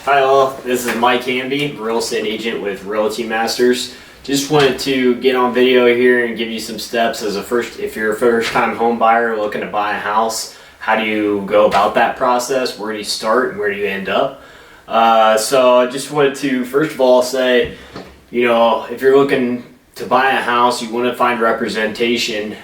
Hi all, this is Mike Hamby, real estate agent with Realty Masters. Just wanted to get on video here and give you some steps as if you're a first-time home buyer looking to buy a house. How do you go about that process? Where do you start and where do you end up? So I just wanted to first of all say, if you're looking to buy a house, you want to find representation.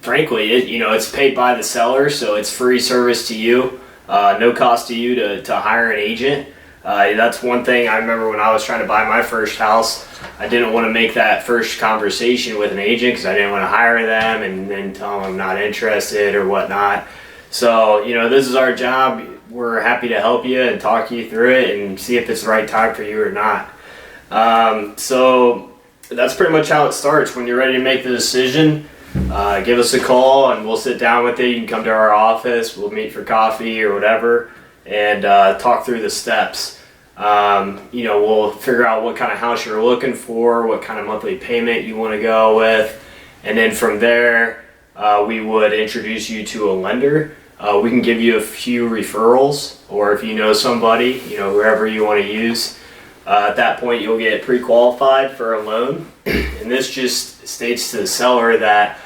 Frankly, it's paid by the seller, so it's free service to you. No cost to you to hire an agent. That's one thing I remember when I was trying to buy my first house. I didn't want to make that first conversation with an agent because I didn't want to hire them and then tell them I'm not interested or whatnot. So, this is our job. We're happy to help you and talk you through it and see if it's the right time for you or not. So that's pretty much how it starts. When you're ready to make the decision, give us a call and we'll sit down with you. You can come to our office, we'll meet for coffee or whatever and talk through the steps. We'll figure out what kind of house you're looking for, what kind of monthly payment you want to go with, and then from there we would introduce you to a lender. We can give you a few referrals, or if you know somebody, whoever you want to use. At that point you'll get pre-qualified for a loan, and this just states to the seller that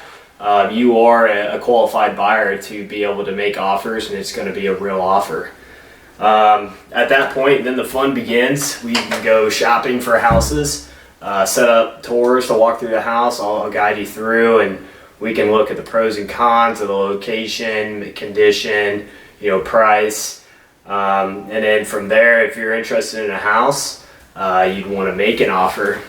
you are a qualified buyer to be able to make offers, and it's going to be a real offer. At that point, then the fun begins. We can go shopping for houses, set up tours to walk through the house. I'll guide you through, and we can look at the pros and cons of the location, the condition, price, and then from there, if you're interested in a house, you'd want to make an offer.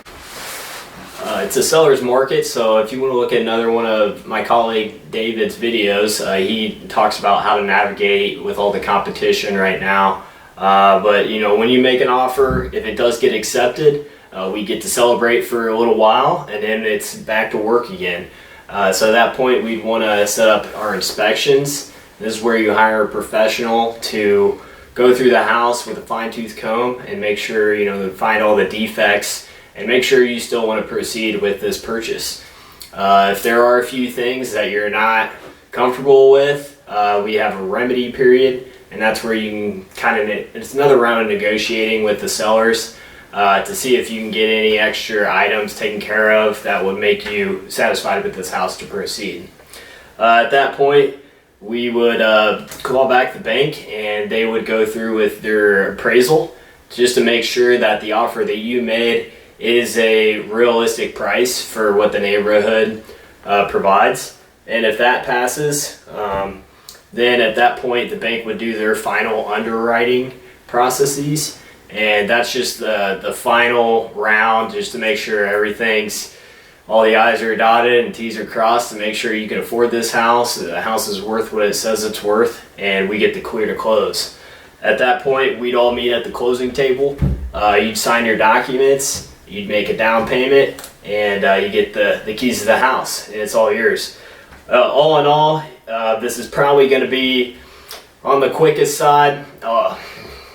It's a seller's market, so if you want to look at another one of my colleague David's videos, he talks about how to navigate with all the competition right now. But when you make an offer, if it does get accepted, we get to celebrate for a little while, and then it's back to work again. So at that point, we'd want to set up our inspections. This is where you hire a professional to go through the house with a fine-tooth comb and make sure to find all the defects and make sure you still want to proceed with this purchase. If there are a few things that you're not comfortable with, we have a remedy period, and that's where you can it's another round of negotiating with the sellers to see if you can get any extra items taken care of that would make you satisfied with this house to proceed. At that point, we would call back the bank and they would go through with their appraisal just to make sure that the offer that you made is a realistic price for what the neighborhood provides. And if that passes, then at that point the bank would do their final underwriting processes, and that's just the final round just to make sure all the I's are dotted and T's are crossed to make sure you can afford this house, the house is worth what it says it's worth, and we get the clear to close. At that point, we'd all meet at the closing table. You'd sign your documents, you'd make a down payment, and you get the keys to the house, and it's all yours. All in all, this is probably going to be on the quickest side.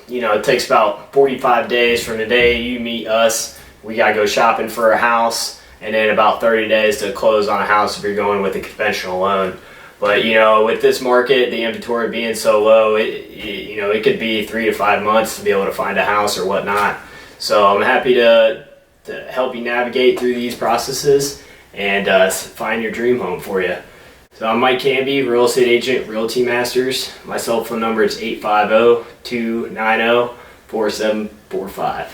It takes about 45 days from the day you meet us. We got to go shopping for a house, and then about 30 days to close on a house if you're going with a conventional loan. But with this market, the inventory being so low, it could be 3 to 5 months to be able to find a house or whatnot. So I'm happy to help you navigate through these processes and find your dream home for you. So I'm Mike Hamby, real estate agent, Realty Masters. My cell phone number is 850-290-4745.